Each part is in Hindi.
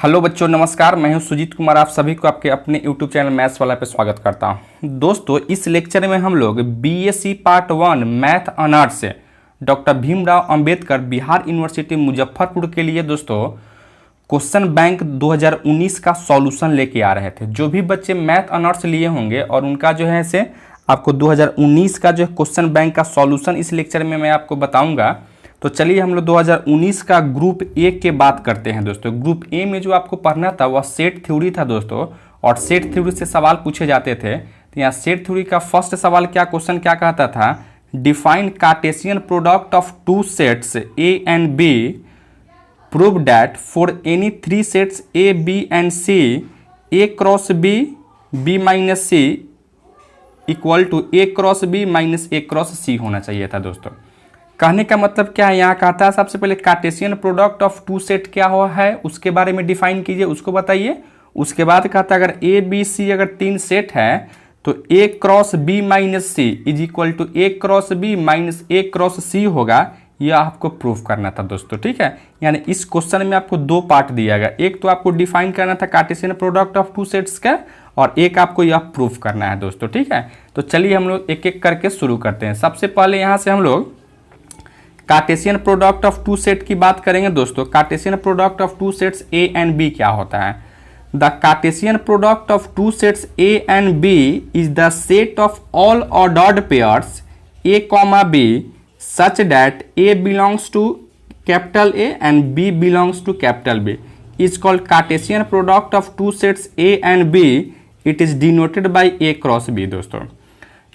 हेलो बच्चों, नमस्कार। मैं हूं सुजीत कुमार। आप सभी को आपके अपने यूट्यूब चैनल मैथ्स वाला पे स्वागत करता हूं। दोस्तों, इस लेक्चर में हम लोग बीएससी पार्ट 1 मैथ ऑनर्स से डॉक्टर भीमराव अंबेडकर बिहार यूनिवर्सिटी मुजफ्फरपुर के लिए दोस्तों क्वेश्चन बैंक 2019 का सॉल्यूशन लेके आ रहे थे। जो भी बच्चे मैथ ऑनर्स लिए होंगे और उनका जो है से आपको 2019 का जो क्वेश्चन बैंक का सॉल्यूशन इस लेक्चर में मैं आपको बताऊंगा। तो चलिए हम लोग 2019 का ग्रुप ए के बात करते हैं। दोस्तों, ग्रुप ए में जो आपको पढ़ना था वह सेट थ्योरी था दोस्तों, और सेट थ्योरी से सवाल पूछे जाते थे। तो यहाँ सेट थ्योरी का फर्स्ट सवाल क्वेश्चन क्या कहता था? Define cartesian product of two sets A and B, prove that for any three sets A B and C A cross B B minus C equal to A cross B minus A cross C होना चाहिए था। दोस्तों, कहने का मतलब क्या है? यहाँ कहता है सबसे पहले Cartesian product of two set क्या हो है उसके बारे में डिफाइन कीजिए, उसको बताइए। उसके बाद कहता है अगर ए बी सी अगर तीन सेट है तो A cross B minus C is equal to A cross B minus A cross C होगा। यह आपको प्रूफ करना था दोस्तों, ठीक है। यानी इस क्वेश्चन में आपको दो पार्ट दिया गया, एक तो आपको डिफाइन करना था Cartesian product of two sets का, और एक आपको यह प्रूफ करना है दोस्तों, ठीक है। तो चलिए हम लोग एक एक करके शुरू करते हैं। सबसे पहले यहाँ से हम लोग Cartesian product of two set की बात करेंगे। दोस्तों, Cartesian product of two sets A and B क्या होता है? The Cartesian product of two sets A and B is the set of all ordered pairs A comma B such that A belongs to capital A and B belongs to capital B is called Cartesian product of two sets A and B. It is denoted by A cross B. दोस्तों,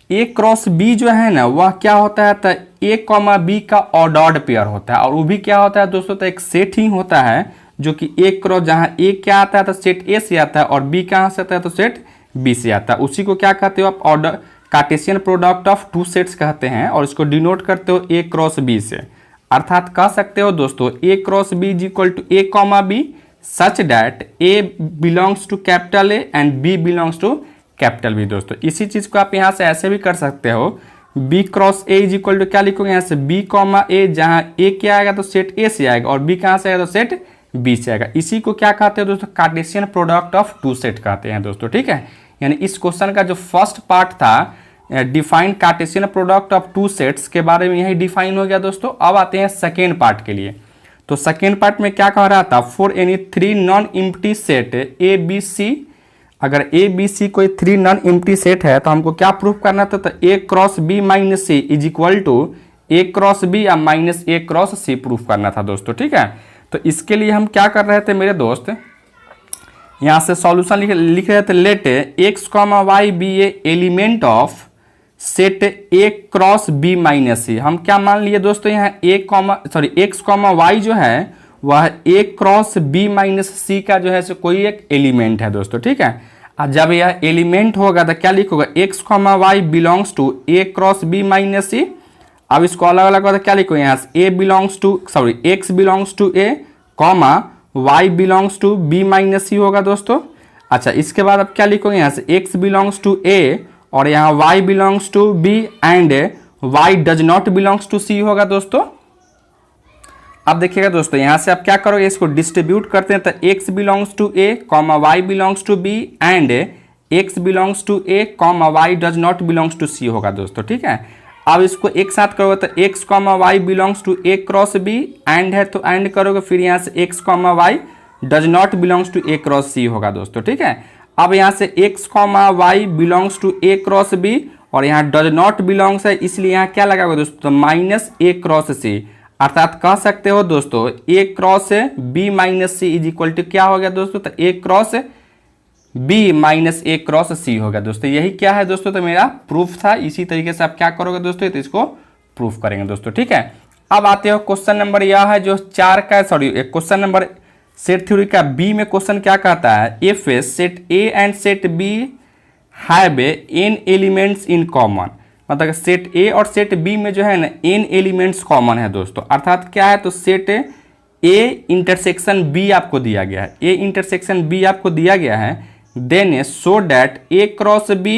ए क्रॉस बी जो है ना वह क्या होता है? तो ए कॉमा बी का ऑर्डर्ड पेयर होता है, और वो भी क्या होता है दोस्तों? तो एक सेट ही होता है जो कि ए क्रॉस, जहां ए क्या आता है तो सेट ए से आता है, और बी कहां से आता है तो सेट बी से आता है। उसी को क्या कहते हो आप? Order Cartesian product of two sets कहते हैं, और इसको डिनोट करते हो ए क्रॉस बी से। अर्थात कह सकते हो दोस्तों A cross B is equal to A comma B such that A belongs to capital A and B belongs to capital B. दोस्तों, इसी चीज को आप यहां से ऐसे भी कर सकते हो, B cross A is equal to क्या लिखोगे यहाँ से? बी कॉमा ए, जहां ए क्या आएगा तो सेट ए से आएगा, और बी कहां से आएगा तो सेट बी से आएगा। इसी को क्या कहते हैं दोस्तों? Cartesian product of two set कहते हैं दोस्तों, ठीक है। यानी इस क्वेश्चन का जो फर्स्ट पार्ट था define cartesian product of two sets के बारे में यही डिफाइन हो गया दोस्तों। अब आते हैं सेकेंड पार्ट के लिए। तो सेकेंड पार्ट में क्या कह रहा था? For any three non empty set A B C, अगर ए बी सी कोई थ्री नॉन एम्प्टी सेट है तो हमको क्या प्रूफ करना था? तो A cross B minus C is equal to A cross B या minus A cross C proof करना था दोस्तों, ठीक है। तो इसके लिए हम क्या कर रहे थे मेरे दोस्त? यहां से सॉल्यूशन लिख रहे थे, let x comma y be a element of set A cross B minus C. हम क्या मान लिए दोस्तों? यहाँ एक्स कॉमा वाई जो है वह ए क्रॉस बी माइनस सी का जो है सो कोई एक एलिमेंट है दोस्तों, ठीक है। और जब यह एलिमेंट होगा तो क्या लिखोगे? X comma Y belongs to A cross B minus C. अब इसको अलग अलग होता क्या लिखोगे? यहाँ से x belongs to A comma Y belongs to B minus C होगा दोस्तों। अच्छा, इसके बाद अब क्या लिखोगे? यहाँ से एक्स बिलोंग्स टू ए और यहाँ y belongs to B and y does not belongs to C होगा दोस्तों। अब देखिएगा दोस्तों, यहां से आप क्या करोगे? इसको डिस्ट्रीब्यूट करते हैं तो x belongs to a comma Y belongs to b and x belongs to a comma Y does not belongs to c होगा दोस्तों, ठीक है। अब इसको एक साथ करोगे तो x comma Y belongs to a cross b and है तो एंड करोगे, फिर यहाँ से x comma Y does not belongs to a cross c होगा दोस्तों, ठीक है। अब यहाँ से x comma Y belongs to a cross b और यहाँ डज नॉट बिलोंग्स है, इसलिए यहाँ क्या लगाओगे दोस्तों? Minus a cross c। अर्थात कह सकते हो दोस्तों A cross B minus C is equal to क्या हो गया दोस्तों? तो A cross B minus A cross C हो गया दोस्तों। यही क्या है दोस्तों? तो मेरा प्रूफ था। इसी तरीके से आप क्या करोगे दोस्तों? तो इसको प्रूफ करेंगे दोस्तों, ठीक है। अब आते हो क्वेश्चन नंबर यह है जो क्वेश्चन नंबर सेट थ्योरी का बी में क्वेश्चन क्या कहता है? If set A and set B have N elements in common, मतलब सेट ए और सेट बी में जो है ना एन एलिमेंट्स कॉमन है दोस्तों। अर्थात क्या है? तो सेट ए इंटरसेक्शन बी आपको दिया गया है, ए इंटरसेक्शन बी आपको दिया गया है, then so that A cross B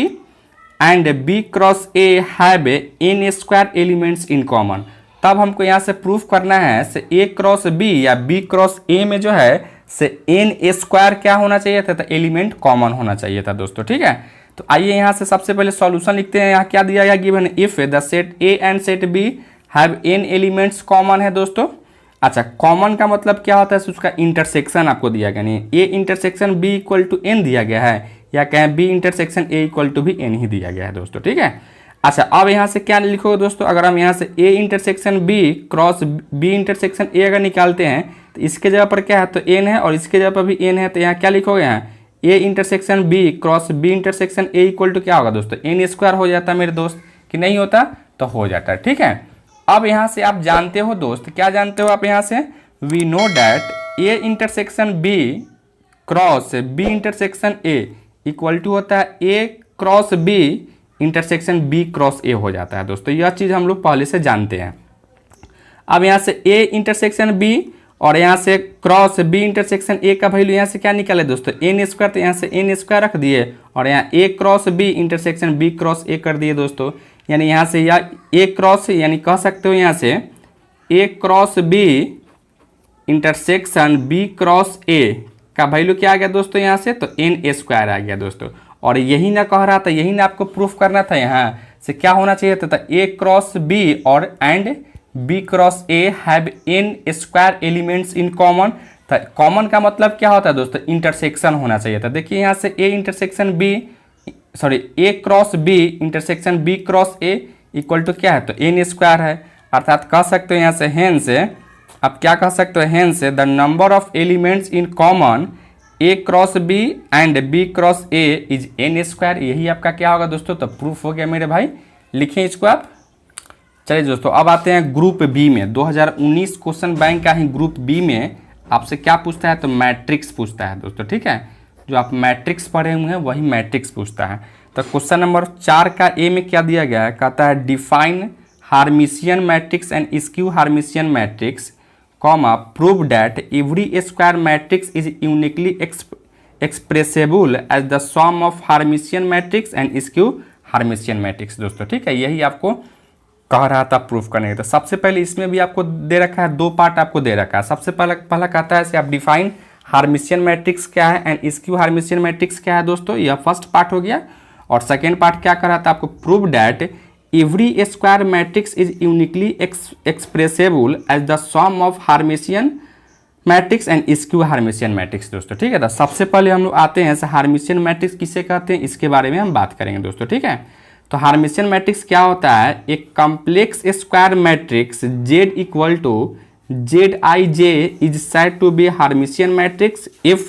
and B cross A have N square elements in common. तब हमको यहाँ से प्रूफ करना है से ए क्रॉस बी या बी क्रॉस ए में जो है से एन स्क्वायर क्या होना चाहिए था, तो एलिमेंट कॉमन होना चाहिए था दोस्तों। ठीक है, तो आइए यहाँ से सबसे पहले सॉल्यूशन लिखते हैं। यहाँ क्या दिया गया, given if the set A and set B have N elements common है दोस्तों। अच्छा, कॉमन का मतलब क्या होता है, उसका इंटरसेक्शन आपको दिया गया नहीं, A intersection B equal to N दिया गया है, या कहें B intersection A equal to भी एन ही दिया गया है दोस्तों। ठीक है, अच्छा अब यहाँ से क्या लिखोगे दोस्तों, अगर हम यहाँ से A intersection B cross B intersection A अगर निकालते हैं तो इसके जगह पर क्या है, तो एन है, और इसके जगह पर भी एन है, तो यहाँ क्या लिखोगे, यहाँ A intersection B cross B intersection A equal to क्या होगा दोस्तों, एन स्क्वायर हो जाता है मेरे दोस्त, कि नहीं होता, तो हो जाता है। ठीक है, अब यहाँ से आप जानते हो दोस्त, क्या जानते हो आप यहाँ से, we know that A intersection B cross B intersection A equal to होता है A cross B intersection B cross A हो जाता है दोस्तों। यह चीज़ हम लोग पहले से जानते हैं। अब यहाँ से ए इंटरसेक्शन बी और यहाँ से क्रॉस बी इंटरसेक्शन ए का वैल्यू यहाँ से क्या निकाले दोस्तों, एन स्क्वायर, तो यहाँ से एन स्क्वायर रख दिए और यहाँ A cross B intersection B cross A कर दिए दोस्तों। यानी यहाँ से या ए क्रॉस, यानी कह सकते हो यहाँ से A cross B intersection B cross A का वैल्यू क्या आ गया दोस्तों यहाँ से, तो एन स्क्वायर आ गया दोस्तों। और यही ना कह रहा था, यही ना आपको प्रूफ करना था, यहाँ से क्या होना चाहिए था, ए क्रॉस बी और and B cross A have N square elements in common. Common का मतलब क्या होता है दोस्तों, इंटरसेक्शन होना चाहिए था। देखिए यहाँ से A intersection B, sorry A cross B intersection B cross A equal to क्या है, तो एन स्क्वायर है। अर्थात कह सकते हो यहाँ से हेन से, अब क्या कह सकते हो, hence the number of elements in common A cross B and B cross A is N square. यही आपका क्या होगा दोस्तों, तो प्रूफ हो गया मेरे भाई, लिखें इसको आप। चलिए दोस्तों, अब आते हैं ग्रुप बी में। 2019 क्वेश्चन बैंक का ही ग्रुप बी में आपसे क्या पूछता है, तो मैट्रिक्स पूछता है दोस्तों। ठीक है, जो आप मैट्रिक्स पढ़े हुए हैं वही मैट्रिक्स पूछता है। तो क्वेश्चन नंबर 4 का ए में क्या दिया गया है, कहता है define hermitian matrix and skew hermitian matrix, comma prove that every square matrix is uniquely expressible as the sum of hermitian matrix and skew hermitian matrix दोस्तों। ठीक है, यही आपको कह रहा था प्रूफ करने का। तो सबसे पहले इसमें भी आपको दे रखा है, 2 पार्ट आपको दे रखा है। सबसे पहला कहता है कि आप डिफाइन हार्मिशियन मैट्रिक्स क्या है एंड स्क्यू हार्मिशियन मैट्रिक्स क्या है दोस्तों, यह फर्स्ट पार्ट हो गया। और सेकेंड पार्ट क्या कर रहा था, आपको prove that every square matrix is uniquely expressible as the sum of hermitian matrix and skew hermitian matrix दोस्तों। ठीक है, तो सबसे पहले हम लोग आते हैं हार्मिशियन मैट्रिक्स किसे कहते हैं, इसके बारे में हम बात करेंगे दोस्तों। ठीक है, तो हार्मिशियन मैट्रिक्स क्या होता है, एक complex square matrix Z equal to Z I J is said to be hermitian matrix if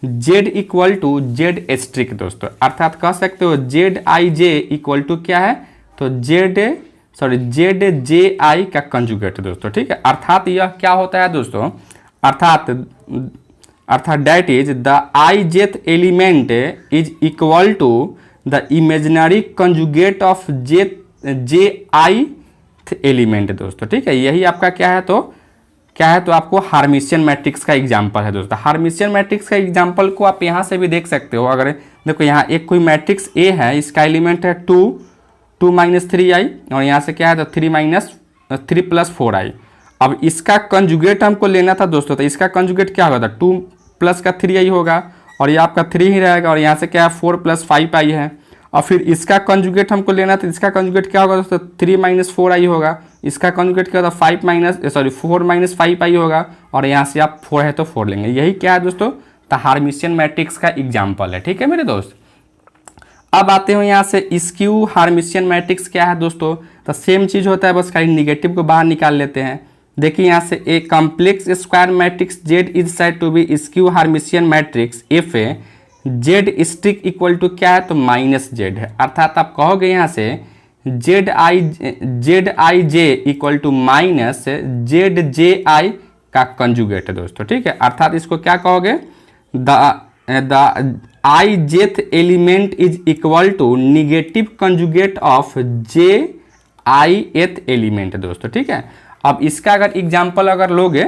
Z equal to Z asterisk दोस्तों। अर्थात कह सकते हो Z I J equal to क्या है, तो जेड जेड जे आई का कंजुगेट दोस्तों। ठीक है, अर्थात यह क्या होता है दोस्तों, अर्थात date is the I jth element is equal to the imaginary conjugate of J I element दोस्तों। ठीक है, यही आपका क्या है, तो आपको हार्मिशियन मैट्रिक्स का एग्जांपल है दोस्तों। हार्मिशियन मैट्रिक्स का एग्जांपल को आप यहाँ से भी देख सकते हो। अगर देखो यहाँ एक कोई मैट्रिक्स ए है, इसका एलिमेंट है 2 माइनस 3i और यहाँ से क्या है, तो 3 प्लस 4i। अब इसका कंजुगेट हमको लेना था दोस्तों, तो इसका कंजुगेट क्या होगा, 2 प्लस का 3i होगा और ये आपका 3 ही रहेगा और यहाँ से क्या है 4 प्लस 5i है। और फिर इसका कंजुगेट हमको लेना था, इसका कंजुगेट क्या होगा दोस्तों, 3 माइनस 4i होगा। इसका कंजुगेट क्या होगा, 4 माइनस 5i होगा और यहाँ से आप 4 है तो 4 लेंगे। यही क्या है दोस्तों, तो हार्मिशियन मैट्रिक्स का एग्जाम्पल है। ठीक है मेरे दोस्त, अब आते हो यहाँ से स्क्यू हार्मिशियन मैट्रिक्स क्या है दोस्तों, तो सेम चीज़ होता है, बस खाली निगेटिव को बाहर निकाल लेते हैं। देखिए यहाँ से a complex square matrix Z is said to be skew hermitian matrix if Z asterisk equal to क्या है, तो माइनस जेड है। अर्थात आप कहोगे यहाँ से Z I J equal to minus Z J I का कंजुगेट है दोस्तों। ठीक है, अर्थात इसको क्या कहोगे, the I jth element is equal to negative conjugate of J I th element दोस्तों। ठीक है, अब इसका अगर एग्जाम्पल अगर लोगे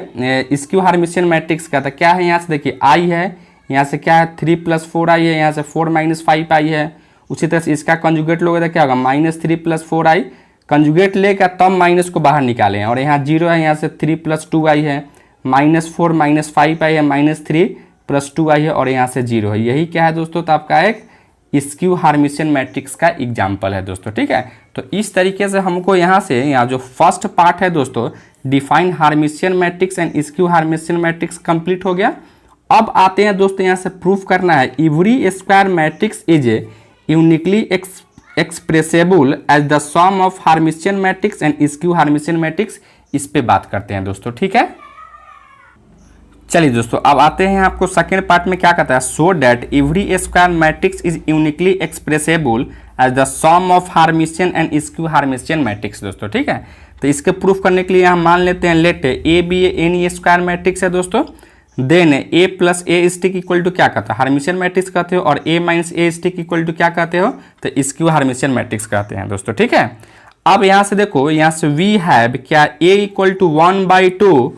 स्क्यू हार्मिशियन मैट्रिक्स का, तो क्या है, यहाँ से देखिए आई है, यहाँ से क्या है 3 प्लस 4i है, यहाँ से 4 माइनस 5i है। उसी तरह से इसका कंजुगेट लोगे तो क्या होगा, -3 प्लस 4i। कंजुगेट लेकर तब माइनस को बाहर निकालें और यहाँ 0 है, यहाँ से 3 प्लस 2i है, -4 -5 आई है, -3 +2 आई है और यहाँ से 0 है। यही क्या है दोस्तों, तो आपका एक स्क्यू हार्मिशियन मैट्रिक्स का एग्जाम्पल है दोस्तों, ठीक है। तो इस तरीके से हमको यहाँ से यहाँ जो फर्स्ट पार्ट है दोस्तों, define hermitian matrix and skew hermitian matrix complete हो गया। अब आते हैं दोस्तों यहाँ से प्रूफ करना है every square matrix is uniquely expressible as the sum of hermitian matrix and skew hermitian matrix. इस पे बात करते हैं दोस्तों, ठीक है। चलिए दोस्तों अब आते हैं आपको सेकेंड पार्ट में क्या कहता है, so that every square matrix is uniquely expressible as the sum of hermitian and skew hermitian matrix दोस्तों, ठीक है। तो इसके प्रूफ करने के लिए हम मान लेते हैं let A be any square matrix है दोस्तों, then A plus A stick equal to क्या कहता है, हार्मिशियन मैट्रिक्स कहते हो, और A minus A stick equal to क्या कहते हो, तो स्क्यू हार्मिशियन मैट्रिक्स कहते हैं दोस्तों, ठीक है। अब यहाँ से देखो, यहाँ से वी हैव क्या A equal to 1/2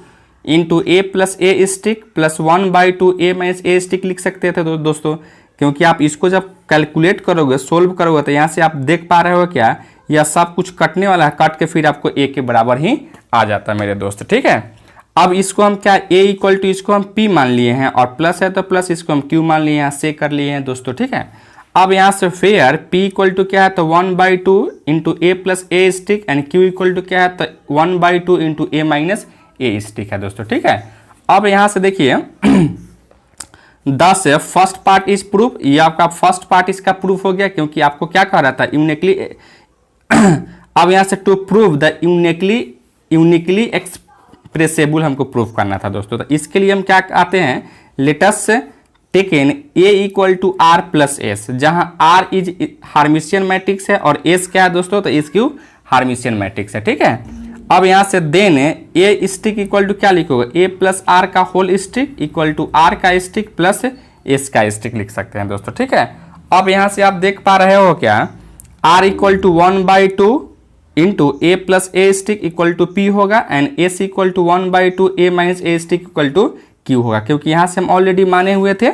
into A plus A stick plus 1/2 A minus A stick लिख सकते थे दोस्तों, क्योंकि आप इसको जब कैलकुलेट करोगे, सोल्व करोगे, तो यहाँ से आप देख पा रहे हो क्या, यह सब कुछ कटने वाला है, कट के फिर आपको ए के बराबर ही आ जाता है मेरे दोस्त, ठीक है। अब इसको हम क्या ए इक्वल टू इसको हम पी मान लिए हैं, और प्लस है तो प्लस, इसको हम क्यू मान लिए, यहाँ से कर लिए हैं दोस्तों, ठीक है। अब यहाँ से फेयर पी इक्वल टू क्या है, तो 1/2 into A plus A stick and Q equal to क्या है, तो 1/2 into A minus A stick है दोस्तों, ठीक है। अब यहाँ से देखिए 10 है फर्स्ट पार्ट इज प्रूफ, ये आपका फर्स्ट पार्ट इसका प्रूफ हो गया, क्योंकि आपको क्या कह रहा था यूनिकली अब यहाँ से टू प्रूव द यूनिकली एक्सप्रेसेबल हमको प्रूफ करना था दोस्तों। तो इसके लिए हम क्या आते हैं, let's taken A equal to R plus S, जहां आर इज हार्मिशियन मैट्रिक्स है और एस क्या है दोस्तों, तो स्क्यू हार्मिशियन मैट्रिक्स है, ठीक है। अब यहाँ से then A stick equal to क्या लिखोगे, ए प्लस आर का whole stick equal to R का स्टिक प्लस एस का स्टिक लिख सकते हैं दोस्तों, ठीक है। अब यहाँ से आप देख पा रहे हो क्या, R equal to 1/2 into A plus A stick equal to P होगा and S equal to 1/2 A minus A stick equal to Q होगा, क्योंकि यहाँ से हम ऑलरेडी माने हुए थे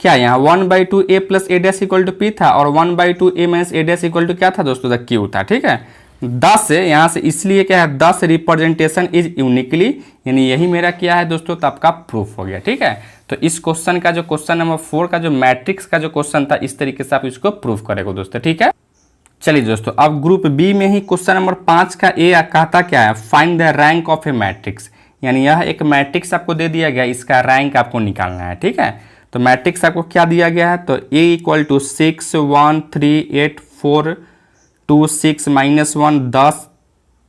क्या, यहाँ 1/2 A plus A dash equal to P था और 1/2 A minus A dash equal to क्या था दोस्तों, द क्यू था, ठीक है। 10 यहाँ से इसलिए क्या है, 10 रिप्रेजेंटेशन इज यूनिकली, यानी यही मेरा क्या है दोस्तों, तो आपका प्रूफ हो गया, ठीक है। तो इस क्वेश्चन का जो क्वेश्चन नंबर 4 का जो मैट्रिक्स का जो क्वेश्चन था, इस तरीके से आप इसको प्रूफ करेंगे दोस्तों, ठीक है। चलिए दोस्तों अब ग्रुप बी में ही क्वेश्चन नंबर 5 का ए कहता क्या है, find the rank of A matrix, यानी यह एक मैट्रिक्स आपको दे दिया गया, इसका रैंक आपको निकालना है, ठीक है। तो मैट्रिक्स आपको क्या दिया गया है, तो ए इक्वल टू 6 1 3 8 4 2 6 -1 10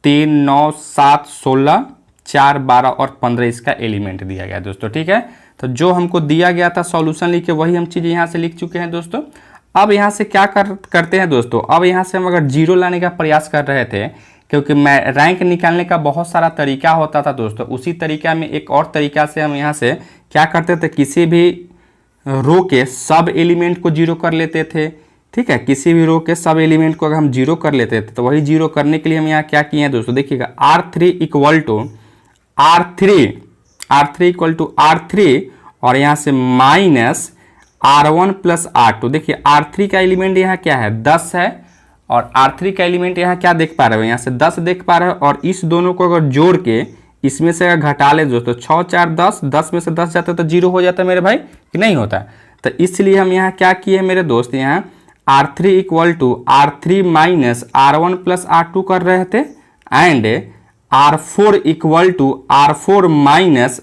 3 9 7 16 4 12 और 15 इसका एलिमेंट दिया गया है दोस्तों, ठीक है। तो जो हमको दिया गया था सॉल्यूशन लिख के, वही हम चीज़ यहाँ से लिख चुके हैं दोस्तों। अब यहाँ से क्या करते हैं दोस्तों, अब यहाँ से हम अगर जीरो लाने का प्रयास कर रहे थे, क्योंकि मैं रैंक निकालने का बहुत सारा तरीका होता था दोस्तों, उसी तरीका में एक और तरीका से हम यहाँ से क्या करते थे, किसी भी रो के सब एलिमेंट को जीरो कर लेते थे, ठीक है। किसी भी रो के सब एलिमेंट को अगर हम जीरो कर लेते थे, तो वही जीरो करने के लिए हम यहाँ क्या किए हैं दोस्तों, देखिएगा R3 इक्वल टू R3 और यहाँ से माइनस R1 प्लस R2। देखिए R3 का एलिमेंट यहाँ क्या है, 10 है, और R3 का एलिमेंट यहाँ क्या देख पा रहे हो, यहाँ से 10 देख पा रहे हो, और इस दोनों को अगर जोड़ के इसमें से अगर घटा ले दोस्तों, 6 4 10, 10 में से 10 जाता तो जीरो हो जाता मेरे भाई, कि नहीं होता। तो इसलिए हम यहाँ क्या किए मेरे दोस्त, यहाँ R3 equal to R3 minus R1 plus R2 कर रहे थे, and R4 equal to R4 minus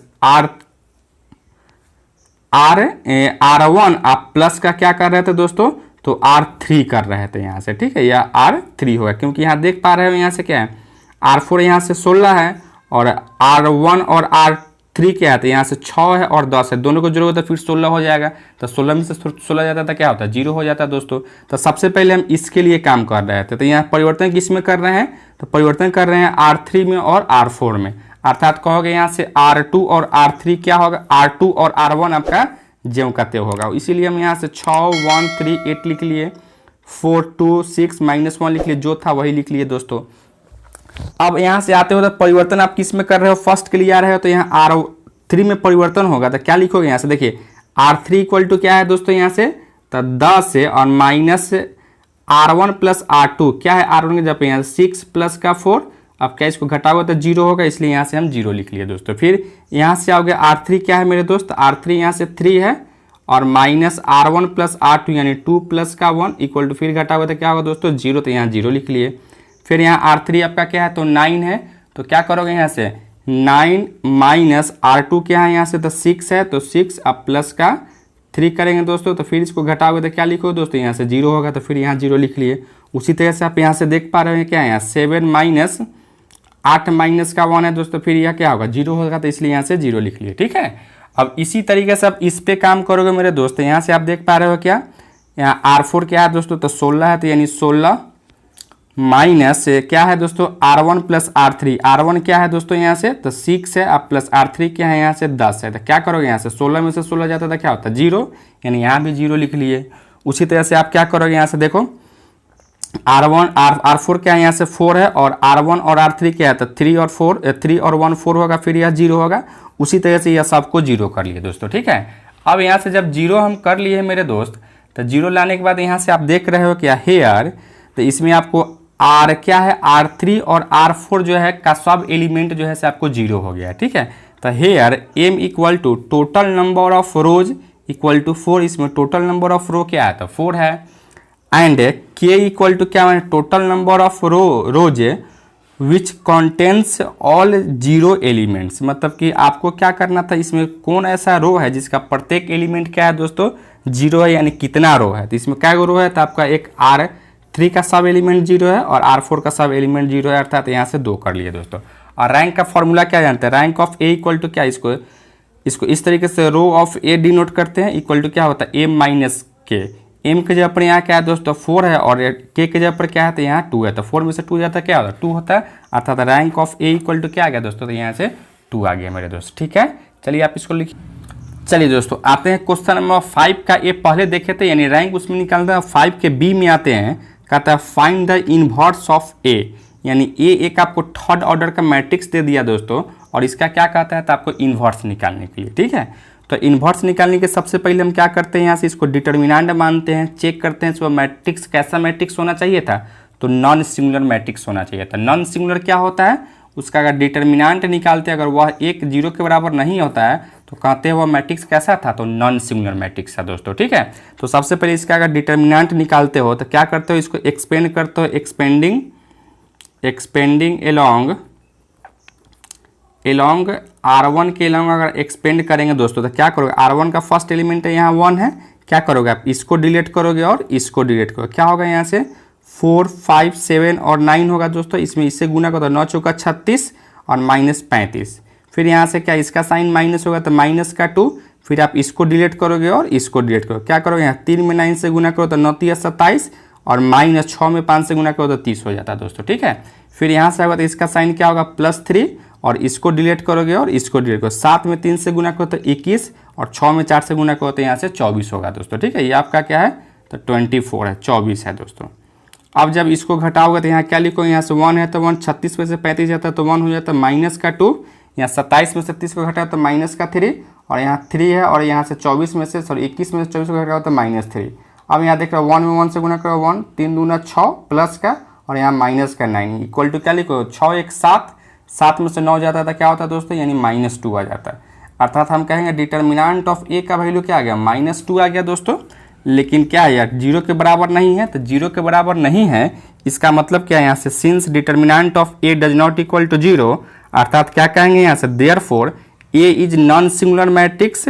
R1 आप प्लस का क्या कर रहे थे दोस्तों, तो R3 कर रहे थे यहाँ से, ठीक है, या R3 होगा, क्योंकि यहाँ देख पा रहे हो यहाँ से क्या है, R4 यहाँ से 16 है और R1 और R3 क्या है, तो यहाँ से 6 है और 10 है, दोनों को जोड़ोगे तो फिर 16 हो जाएगा, तो 16 में से 16 जाता था क्या होता है, जीरो हो जाता है दोस्तों। तो सबसे पहले हम इसके लिए काम कर रहे थे, तो यहाँ परिवर्तन किस में कर रहे हैं, तो परिवर्तन कर रहे हैं R3 में और R4 में, अर्थात कहोगे यहाँ से R2 और R3 क्या होगा, R2 और R1 आपका ज्यों का त्यों होगा, इसीलिए हम यहाँ से 6 1 3 8 लिख लिए, 4 2 6 -1 लिख लिए, जो था वही लिख लिए दोस्तों। अब यहाँ से आते हो तो परिवर्तन आप किस में कर रहे हो, फर्स्ट के लिए आ रहे हो, तो यहाँ R3 में परिवर्तन होगा, तो क्या लिखोगे यहाँ से, देखिए R3 इक्वल टू क्या है दोस्तों, यहाँ से तो 10 है और माइनस R1 प्लस R2 क्या है, R1 के जब यहाँ 6 प्लस का 4 अब क्या इसको घटाओगे तो जीरो होगा, इसलिए यहाँ से हम जीरो लिख लिए दोस्तों। फिर यहाँ से आओगे R3 क्या है मेरे दोस्त, R3 यहाँ से 3 है और माइनस R1 प्लस R2 यानी 2 प्लस का 1 इक्वल टू, फिर घटाओगे तो क्या होगा दोस्तों, जीरो, तो यहाँ जीरो लिख लिए। फिर यहाँ R3 आपका क्या है तो 9 है, तो क्या करोगे यहाँ से 9 माइनस R2 क्या है यहाँ से तो 6 है, तो 6 अब प्लस का 3 करेंगे दोस्तों, तो फिर इसको घटाओगे तो क्या लिखोगे दोस्तों, यहाँ से जीरो होगा, तो फिर यहाँ जीरो लिख लिए। उसी तरह से आप यहाँ से देख पा रहे हैं क्या है यहाँ 7 माइनस 8 माइनस का 1 है दोस्तों, फिर यह क्या होगा जीरो होगा, तो इसलिए यहाँ से जीरो लिख लिए। ठीक है, अब इसी तरीके से आप इस पे काम करोगे मेरे दोस्त। यहाँ से आप देख पा रहे हो क्या, यहाँ R4 क्या है दोस्तों तो 16 है, तो यानी 16 माइनस क्या है दोस्तों R1 प्लस R3, R1 क्या है दोस्तों यहाँ से तो 6 है, अब प्लस R3 क्या है यहाँ से 10 है, तो क्या करोगे यहाँ से 16 में से 16 जाता था क्या होता है जीरो, यानी यहाँ भी जीरो लिख लिए। उसी तरह से आप क्या करोगे यहाँ से देखो R4 क्या है यहाँ से 4 है और R1 और R3 क्या है तो 3 और 1 4 होगा, फिर यह जीरो होगा। उसी तरह से यह सबको जीरो कर लिए दोस्तों। ठीक है, अब यहाँ से जब जीरो हम कर लिए मेरे दोस्त, तो जीरो लाने के बाद यहाँ से आप देख रहे हो क्या हेयर, तो इसमें आपको R क्या है R3 और R4 जो है का सब एलिमेंट जो है से आपको जीरो हो गया है। ठीक है, तो here m equal to total number of rows equal to 4, इसमें टोटल नंबर ऑफ रो क्या है तो 4 है, एंड k इक्वल टू क्या है total number of rose which contains all zero elements, मतलब कि आपको क्या करना था, इसमें कौन ऐसा रो है जिसका प्रत्येक एलिमेंट क्या है दोस्तों जीरो है, यानी कितना रो है, तो इसमें क्या रो है तो आपका एक R3 का सब एलिमेंट जीरो है और R4 का सब एलिमेंट जीरो है, अर्थात यहाँ से 2 कर लिए दोस्तों। और रैंक का फॉर्मूला क्या जानते हैं, rank of A equal to क्या, इसको इस तरीके से रो ऑफ ए डिनोट करते हैं, इक्वल टू क्या होता है ए माइनस के, एम के जगह पर यहाँ क्या है दोस्तों 4 है और के जगह पर क्या है तो यहाँ 2 है, तो 4 में से 2 जाता है क्या होता है 2 होता है, अर्थात rank of A equal to क्या आ गया दोस्तों, तो यहाँ से 2 आ गया मेरे दोस्त। ठीक है, चलिए आप इसको लिखिए। चलिए दोस्तों आते हैं क्वेश्चन नंबर 5 का, ए पहले देखे थे यानी रैंक उसमें निकालते हैं, 5 के बी में आते हैं, कहता है फाइंड द इनवर्स ऑफ ए, यानी ए एक आपको थर्ड ऑर्डर का मैट्रिक्स दे दिया दोस्तों, और इसका क्या कहता है तो आपको इन्वर्स निकालने के लिए। ठीक है, तो इन्वर्स निकालने के सबसे पहले हम क्या करते हैं, यहाँ से इसको डिटर्मिनेंट मानते हैं, चेक करते हैं इसको मैट्रिक्स कैसा मैट्रिक्स होना चाहिए था तो नॉन सिंगुलर मैट्रिक्स होना चाहिए था। नॉन सिंगुलर क्या होता है, उसका अगर डिटर्मिनेंट निकालते हैं अगर वह 1 0 के बराबर नहीं होता है तो कहते हैं वह मैट्रिक्स कैसा था तो नॉन सिंगुलर मैट्रिक्स था दोस्तों। ठीक है, तो सबसे पहले इसका अगर डिटर्मिनेंट निकालते हो तो क्या करते हो, इसको एक्सपेंड करते हो, एक्सपेंडिंग एलोंग R1 के एलोंग अगर एक्सपेंड करेंगे दोस्तों तो क्या करोगे, R1 का फर्स्ट एलिमेंट है यहाँ 1 है, क्या करोगे आप इसको डिलीट करोगे और इसको डिलीट करोगे, क्या होगा यहाँ से 4 5 7 और 9 होगा दोस्तों, इसमें इससे गुना करो 9 चौका 36 और माइनस 35, फिर यहाँ से क्या इसका साइन माइनस होगा तो माइनस का 2, फिर आप इसको डिलीट करोगे और इसको डिलीट करोगे, क्या करोगे यहाँ 3 में 9 से गुना करो तो 9 3 27 और माइनस 6 में 5 से गुना करो तो 30 हो जाता है दोस्तों। ठीक है, फिर यहाँ से होगा तो इसका साइन क्या होगा +3 और इसको डिलीट करोगे और इसको डिलीट करो, 7 में 3 से गुना करो तो 21 और 6 में 4 से गुना करो तो यहाँ से 24 होगा दोस्तों। ठीक है, ये आपका क्या है तो 24 है, 24 है दोस्तों। अब जब इसको घटाओगे तो यहाँ क्या लिखो, यहाँ से 1 है तो 1, 36 में से 35 जाता है तो 1 हो जाता है माइनस का 2, यहाँ 27 में से 30 को घटाओ तो माइनस का 3 और यहाँ 3 है और यहाँ से 24 में से 21 में से 24 को घटाओ तो -3। अब यहाँ देख रहे हो 1 में 1 से गुना करो 1, 3 दूना 6 प्लस का और यहाँ माइनस का 9 इक्वल टू क्या लिखो 6 1 7, 7 में से 9 जाता था क्या होता है दोस्तों यानी -2 आ जाता है, अर्थात हम कहेंगे डिटर्मिनेंट ऑफ ए का वैल्यू क्या आ गया -2 आ गया दोस्तों। लेकिन क्या है यार 0 के बराबर नहीं है, तो 0 के बराबर नहीं है इसका मतलब क्या है यहाँ से since determinant of A does not equal to 0, अर्थात क्या कहेंगे यहाँ से therefore A is non singular matrix,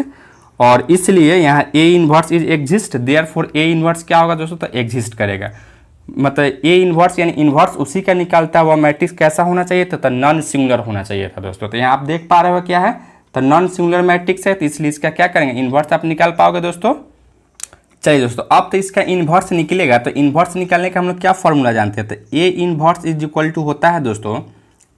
और इसलिए यहाँ A inverse is exist, therefore A inverse क्या होगा दोस्तों तो एग्जिस्ट करेगा, मतलब ए इनवर्स यानी इनवर्स उसी का निकालता है, वह मैट्रिक्स कैसा होना चाहिए था तो नॉन सिंगुलर होना चाहिए था दोस्तों। तो यहाँ आप देख पा रहे हो क्या है तो नॉन सिंगुलर मैट्रिक्स है, तो इसलिए इसका क्या करेंगे इनवर्स आप निकाल पाओगे दोस्तों। चलिए दोस्तों अब तो इसका इन्वर्स निकलेगा, तो इन्वर्स निकालने का हम लोग क्या फॉर्मूला जानते हैं, तो A inverse is equal to होता है दोस्तों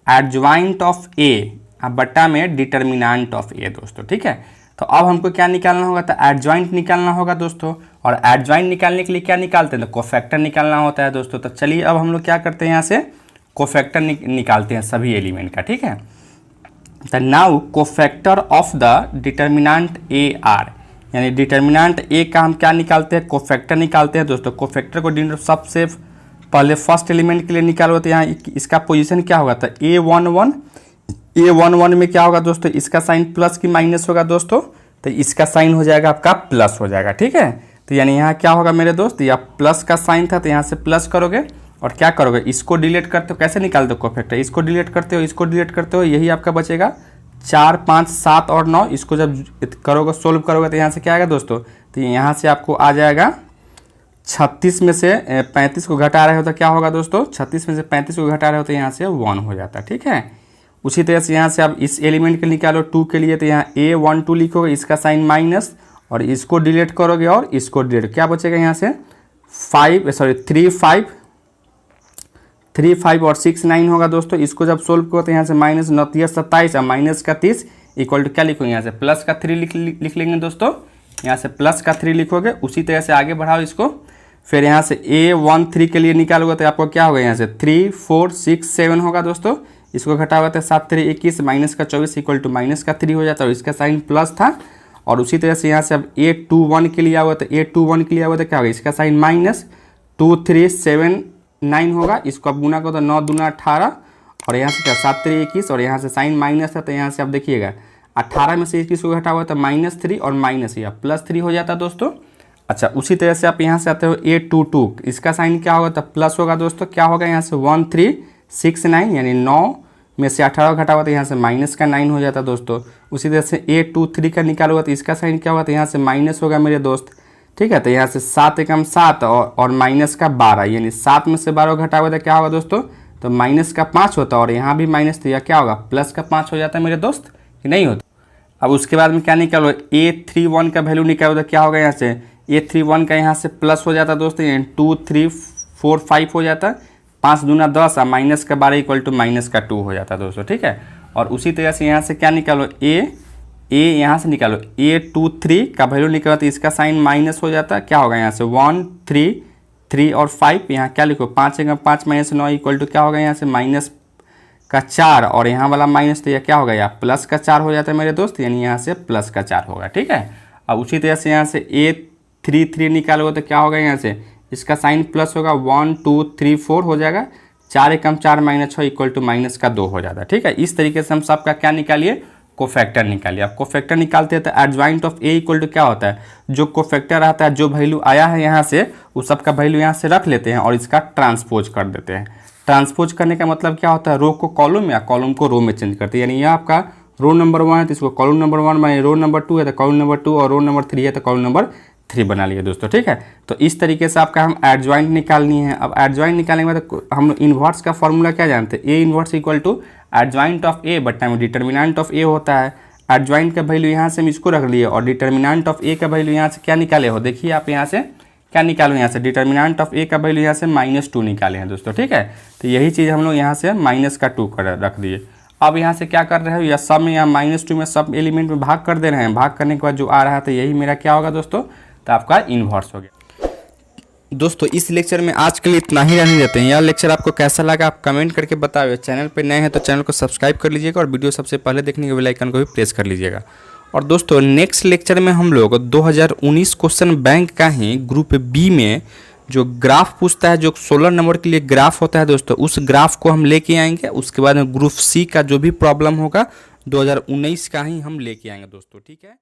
एडजॉइंट ऑफ ए बट्टा में डिटर्मिनेंट ऑफ ए दोस्तों। ठीक है, तो अब हमको क्या निकालना होगा तो एडजॉइंट निकालना होगा दोस्तों, और एडजॉइंट निकालने के लिए क्या निकालते हैं तो कोफैक्टर निकालना होता है दोस्तों। तो चलिए अब हम लोग क्या करते हैं यहाँ से कोफैक्टर निकालते हैं सभी एलिमेंट का। ठीक है, तो now cofactor of the determinant A R, यानी डिटर्मिनेंट ए का हम क्या निकालते हैं कोफैक्टर निकालते हैं दोस्तों। कोफैक्टर को सबसे पहले फर्स्ट एलिमेंट के लिए निकालो तो यहाँ इसका पोजीशन क्या होगा, तो A11 में क्या होगा दोस्तों, इसका साइन प्लस की माइनस होगा दोस्तों, तो इसका साइन हो जाएगा आपका प्लस हो जाएगा। ठीक है, तो यानी यहाँ क्या होगा मेरे दोस्त, या प्लस का साइन था तो यहाँ से प्लस करोगे और क्या करोगे, इसको डिलीट करते हो, कैसे निकालते हो कोफैक्टर, इसको डिलीट करते हो, इसको डिलीट करते हो, यही आपका बचेगा 4 5 7 और 9। इसको जब करोगे सोल्व करोगे तो यहाँ से क्या आएगा दोस्तों, तो यहाँ से आपको आ जाएगा 36 में से 35 को घटा रहे हो तो क्या होगा दोस्तों, 36 में से 35 को घटा रहे हो तो यहाँ से 1 हो जाता है। ठीक है, उसी तरह से यहाँ से आप इस एलिमेंट के निकालो 2 के लिए, तो यहाँ A12 लिखोगे, इसका साइन माइनस और इसको डिलीट करोगे और इसको डिलीट, क्या बचेगा यहाँ से 3 5 और 6 9 होगा दोस्तों। इसको जब सोल्व करो तो यहाँ से माइनस 9 27 और माइनस का 30 इक्वल टू क्या लिखोगे, यहाँ से प्लस का 3 लिख लेंगे दोस्तों, यहाँ से प्लस का 3 लिखोगे। उसी तरह से आगे बढ़ाओ इसको, फिर यहाँ से A13 के लिए निकालोगे तो आपको क्या होगा, यहाँ से 3 4 6 7 होगा दोस्तों। इसको घटाओगे तो 7 3 21 माइनस का 24 इक्वल टू माइनस का 3 हो जाता है और इसका साइन प्लस था। और उसी तरह से यहाँ से अब A21 के लिए आओगे तो A21 के लिए आओगे तो क्या होगा, इसका साइन माइनस 2 3 7 9 होगा। इसको अब गुना करो तो 9 दूना 18 और यहाँ से क्या 7 3 21 और यहाँ से साइन माइनस था तो यहाँ से आप देखिएगा 18 में से 21 को घटाओगे तो -3 और माइनस या +3 हो जाता है दोस्तों। अच्छा, उसी तरह से आप यहाँ से आते हो A22, इसका साइन क्या होगा, तो प्लस होगा दोस्तों। क्या होगा यहाँ से 1 3 6 9 यानी 9 में से 18 घटाओगे तो यहाँ से माइनस का 9 हो जाता है दोस्तों। उसी तरह से A23 का निकालोगे तो इसका साइन क्या होगा, तो यहाँ से माइनस होगा मेरे दोस्त। ठीक है, तो यहाँ से 7 एकम 7 और माइनस का 12 यानी 7 में से 12 घटाओगे तो क्या होगा दोस्तों, तो माइनस का 5 होता है और यहाँ भी माइनस, तो यह क्या होगा प्लस का 5 हो जाता है मेरे दोस्त कि नहीं होता। अब उसके बाद में क्या निकालो, A31 का वैल्यू निकालो तो क्या होगा, यहाँ से A31 का यहाँ से प्लस हो जाता है दोस्तों, यानी 2 3 4 5 हो जाता है, 5 दूना 10 और माइनस का 12 इक्वल टू माइनस का 2 हो जाता है दोस्तों। ठीक है, और उसी तरह से यहाँ से क्या निकालो, यहाँ से निकालो A23 का वैल्यू निकालो तो इसका साइन माइनस हो जाता है। क्या होगा यहाँ से 1 3 3 और 5, यहाँ क्या लिखो 5 एकम 5 माइनस 9 इक्वल टू क्या होगा, यहाँ से माइनस का 4 और यहाँ वाला माइनस, तो यह क्या होगा, या प्लस का 4 हो जाता है मेरे दोस्त, यानी यहाँ से प्लस का 4 होगा। ठीक है, अब उसी तरह से यहाँ से A33 निकालोगे तो क्या होगा, यहाँ से इसका साइन प्लस होगा 1 2 3 4 हो जाएगा, 4 एकम 4 माइनस 6 इक्वल टू माइनस का 2 हो जाता है। ठीक है, इस तरीके से हम सबका क्या निकालिए, कोफैक्टर निकालिए। अब कोफैक्टर निकालते हैं तो adjoint of A equal to क्या होता है, जो कोफैक्टर आता है, जो वैल्यू आया है यहाँ से उस सब का वैल्यू यहाँ से रख लेते हैं और इसका ट्रांसपोज कर देते हैं। ट्रांसपोज करने का मतलब क्या होता है, रो को कॉलम या कॉलम को रो में चेंज करते हैं। यानी यह आपका रो नंबर 1 है तो इसको कॉलम नंबर 1 बनाइए, रो नंबर 2 है तो कॉलम नंबर 2 और रो नंबर 3 है तो कॉलम नंबर 3 बना लिए दोस्तों। ठीक है, तो इस तरीके से आपका हम एडजॉइंट निकालनी है। अब एडजॉइंट निकालने के बाद हम इन्वर्स का फॉर्मूला क्या जानते हैं, A inverse equal to adjoint of A बट्टा में डिटर्मिनेंट ऑफ A होता है। एडजॉइंट का वैल्यू यहाँ से हम इसको रख लिए और डिटर्मिनेंट ऑफ A का वैल्यू यहाँ से क्या निकाले हो, देखिए आप यहाँ से क्या निकालो, यहाँ से डिटर्मिनेंट ऑफ A का वैल्यू यहाँ से -2 निकाले हैं दोस्तों। ठीक है, तो यही चीज़ हम लोग यहाँ से -2 कर रख दिए। अब यहाँ से क्या कर रहे हो, या सब में यहाँ -2 में सब एलिमेंट में भाग कर दे रहे हैं। भाग करने के बाद जो आ रहा था यही मेरा क्या होगा दोस्तों, तो आपका इन्वर्स हो गया। दोस्तों इस लेक्चर में आज के लिए इतना ही रहने देते हैं। यह लेक्चर आपको कैसा लगा आप कमेंट करके बताइए। चैनल पर नए हैं तो चैनल को सब्सक्राइब कर लीजिएगा और वीडियो सबसे पहले देखने के बेल आइकन को भी प्रेस कर लीजिएगा। और दोस्तों नेक्स्ट लेक्चर में हम लोग 2019 क्वेश्चन बैंक का ही ग्रुप बी में जो ग्राफ पूछता है, जो 16 नंबर के लिए ग्राफ होता है दोस्तों, उस ग्राफ को हम लेके आएंगे। उसके बाद में ग्रुप सी का जो भी प्रॉब्लम होगा 2019 का ही हम लेके आएंगे दोस्तों। ठीक है।